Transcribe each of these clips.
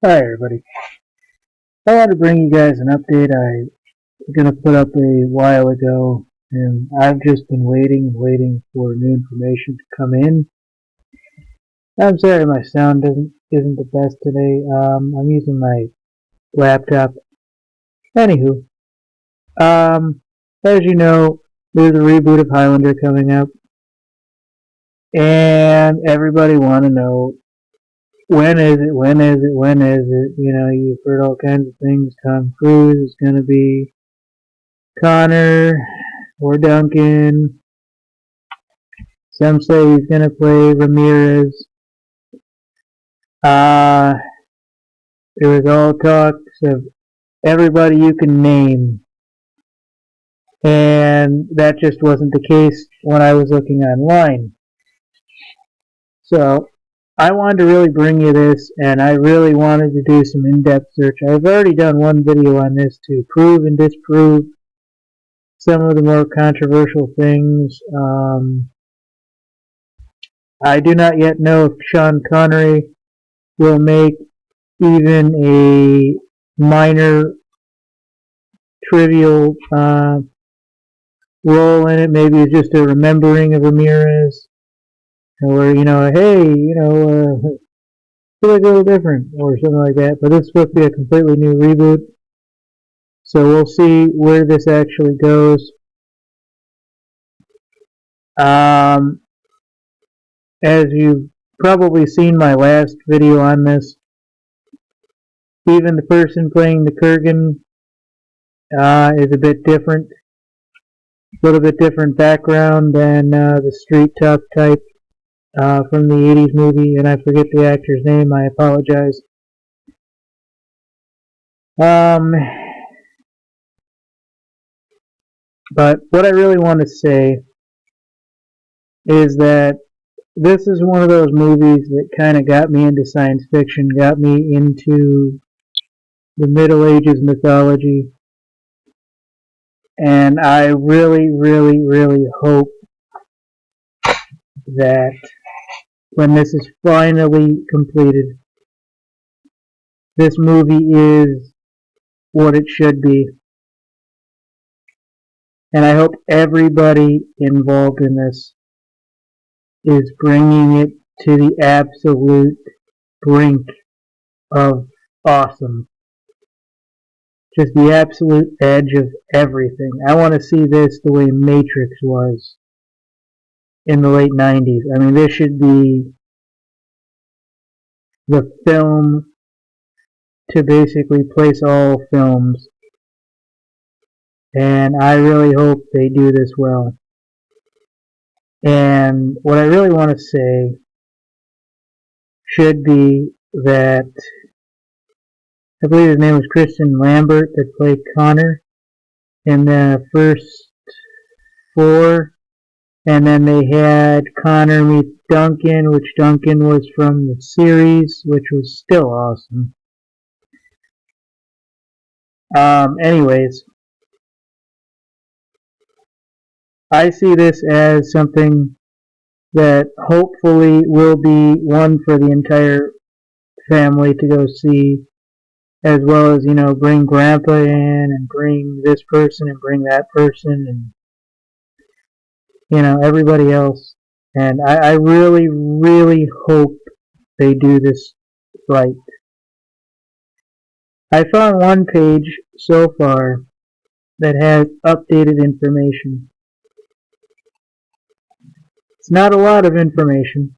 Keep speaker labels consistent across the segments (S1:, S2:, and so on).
S1: Hi everybody. I wanted to bring you guys an update I was going to put up a while ago, and I've just been waiting for new information to come in. I'm sorry my sound isn't the best today. I'm using my laptop. Anywho, as you know, there's a reboot of Highlander coming up, and everybody want to know when is it, when is it? You know, you've heard all kinds of things. Tom Cruise is going to be Connor or Duncan. Some say he's going to play Ramirez. Uh, there was all talks of everybody you can name, and that just wasn't the case when I was looking online. So I wanted to really bring you this, and I really wanted to do some in-depth search. I've already done one video on this to prove and disprove some of the more controversial things. I do not yet know if Sean Connery will make even a minor trivial role in it. Maybe it's just a remembering of Ramirez, or hey, feel like a little different, or something like that. But this is supposed to be a completely new reboot, so we'll see where this actually goes. As you've probably seen my last video on this, even the person playing the Kurgan is a bit different. A little bit different background than the street tough type from the 80s movie, and I forget the actor's name, I apologize. But what I really want to say is that this is one of those movies that kind of got me into science fiction, got me into the Middle Ages mythology, and I really hope that when this is finally completed, this movie is what it should be. And I hope everybody involved in this is bringing it to the absolute brink of awesome. Just the absolute edge of everything. I want to see this the way Matrix was in the late 90s. I mean, this should be the film to basically place all films. And I really hope they do this well. And what I really want to say should be that I believe his name was Christian Lambert that played Connor in the first 4. And then they had Connor meet Duncan, which Duncan was from the series, which was still awesome. Anyways, I see this as something that hopefully will be one for the entire family to go see, as well as, bring Grandpa in and bring this person and bring that person and, everybody else. And I really hope they do this right. I found one page so far that has updated information. It's not a lot of information,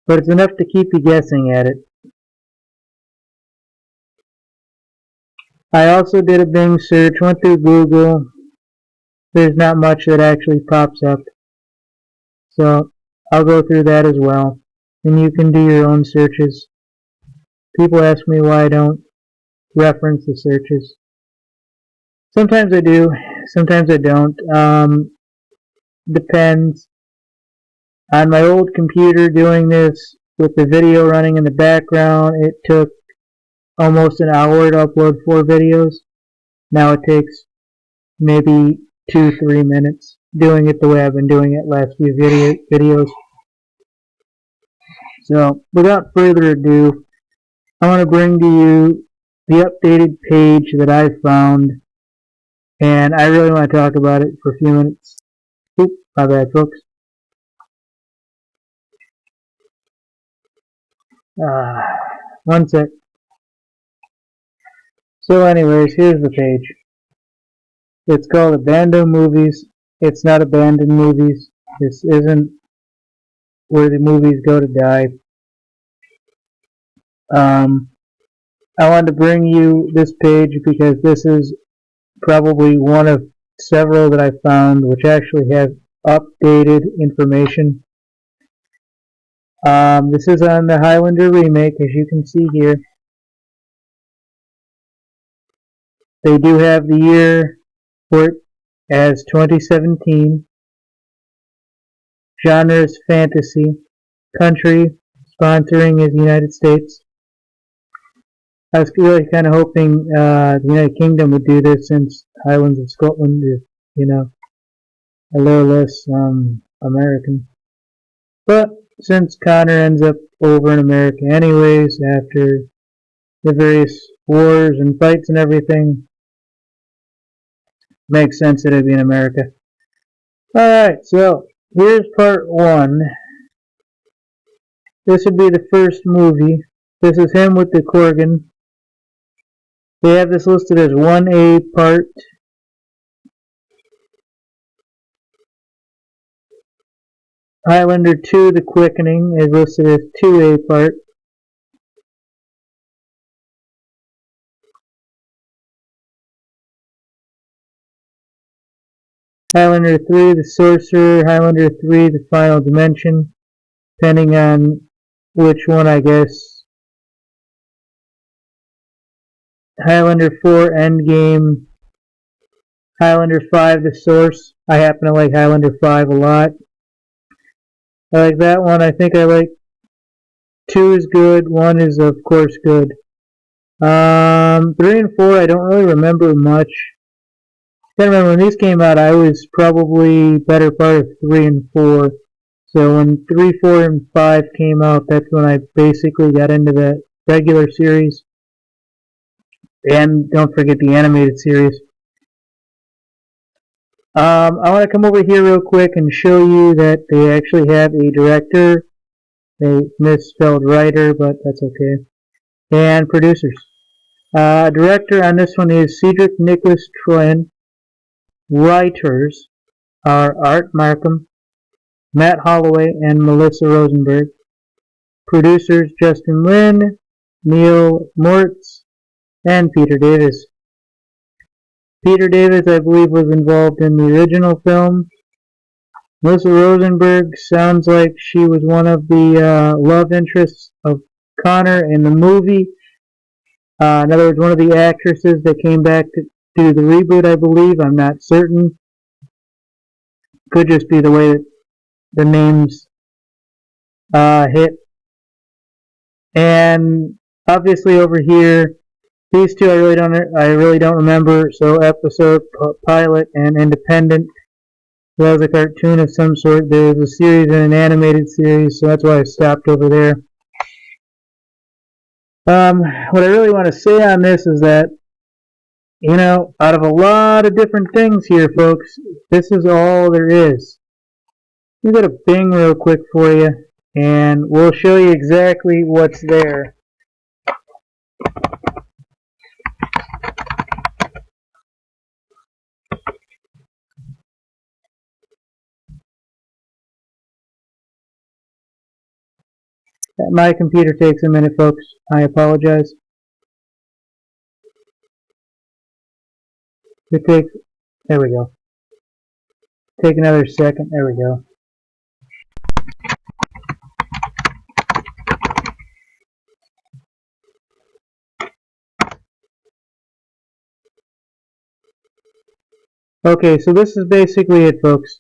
S1: but it's enough to keep you guessing at it. I also did a Bing search, went through Google. There's not much that actually pops up. So I'll go through that as well. And you can do your own searches. People ask me why I don't reference the searches. Sometimes I do, sometimes I don't. Depends. On my old computer doing this with the video running in the background, it took almost an hour to upload 4 videos. Now it takes maybe 2-3 minutes doing it the way I've been doing it last few videos. So without further ado, I want to bring to you the updated page that I found, and I really want to talk about it for a few minutes. Oop, my bad, folks. One sec. So anyways, here's the page. It's called Abandoned Movies. It's not abandoned movies. This isn't where the movies go to die. I wanted to bring you this page because this is probably one of several that I found which actually have updated information. This is on the Highlander remake, as you can see here. They do have the year for it as 2017. Genre is fantasy. Country sponsoring is the United States. I was really kind of hoping the United Kingdom would do this, since Highlands of Scotland is, a little less American. But since Connor ends up over in America anyways, after the various wars and fights and everything, makes sense that it'd be in America. Alright, so here's part one. This would be the first movie. This is him with the Korgan. They have this listed as 1A part. Highlander 2, The Quickening, is listed as 2A part. Highlander 3, The Sorcerer. Highlander 3, The Final Dimension. Depending on which one, I guess. Highlander 4, Endgame. Highlander 5, The Source. I happen to like Highlander 5 a lot. I like that one. I think I like 2 is good. 1 is, of course, good. 3 and 4, I don't really remember much. I can't remember when these came out. I was probably better part of 3 and 4. So when 3, 4, and 5 came out, that's when I basically got into the regular series. And don't forget the animated series. I want to come over here real quick and show you that they actually have a director. They misspelled writer, but that's okay. And producers. Director on this one is Cedric Nicholas Troyan. Writers are Art Markham, Matt Holloway, and Melissa Rosenberg. Producers Justin Lin, Neil Moritz, and Peter Davis. Peter Davis, I believe, was involved in the original film. Melissa Rosenberg sounds like she was one of the love interests of Connor in the movie. In other words, one of the actresses that came back to do the reboot, I believe. I'm not certain. Could just be the way that the names hit. And obviously over here, these two I really don't remember. So episode, pilot, and independent. That was a cartoon of some sort. There was a series and an animated series, so that's why I stopped over there. What I really want to say on this is that, out of a lot of different things here, folks, this is all there is. We've got a Bing real quick for you, and we'll show you exactly what's there. My computer takes a minute, folks. I apologize. There we go. Take another second. There we go. Okay, so this is basically it, folks.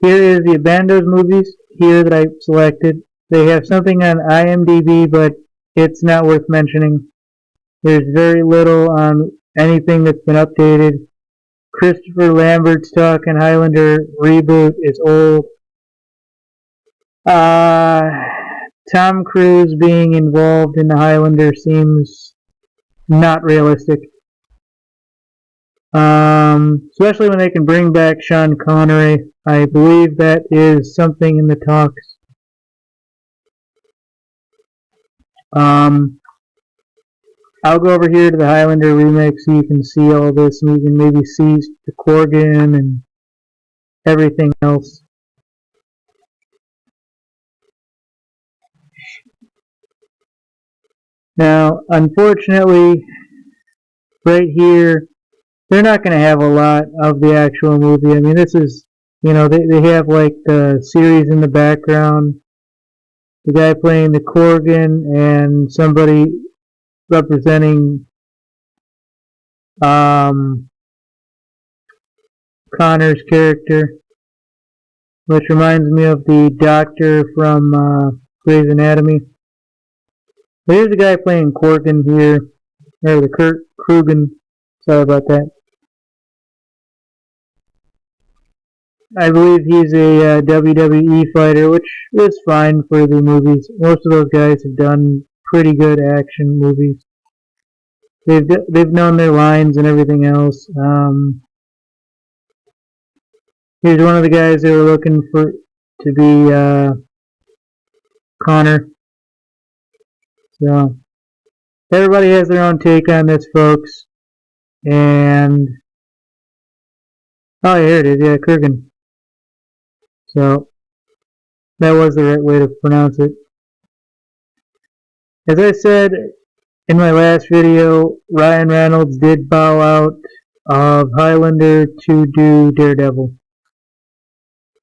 S1: Here is the Abandoned movies here that I selected. They have something on IMDb, but it's not worth mentioning. There's very little on anything that's been updated. Christopher Lambert's talking Highlander Reboot is old. Tom Cruise being involved in the Highlander seems not realistic. Especially when they can bring back Sean Connery. I believe that is something in the talks. I'll go over here to the Highlander remake so you can see all this and you can maybe see the Korgan and everything else. Now, unfortunately, right here, they're not going to have a lot of the actual movie. I mean, this is, they have like the series in the background, the guy playing the Korgan and somebody representing Connor's character, which reminds me of the doctor from Grey's Anatomy. But here's the guy playing Korgan here, or the Kurt Krugen. Sorry about that. I believe he's a WWE fighter, which is fine for the movies. Most of those guys have done pretty good action movies. They've known their lines and everything else. Here's one of the guys they were looking for to be Connor. So everybody has their own take on this, folks. And oh, here it is. Yeah, Kurgan. So that was the right way to pronounce it. As I said in my last video, Ryan Reynolds did bow out of Highlander to do Daredevil.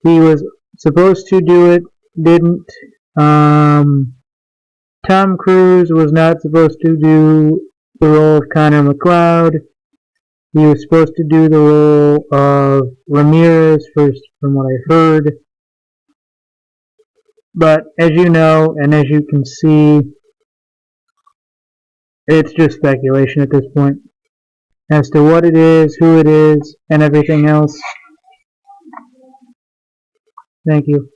S1: He was supposed to do it, didn't. Tom Cruise was not supposed to do the role of Connor McLeod. He was supposed to do the role of Ramirez, first from what I heard. But as you know, and as you can see, it's just speculation at this point as to what it is, who it is, and everything else. Thank you.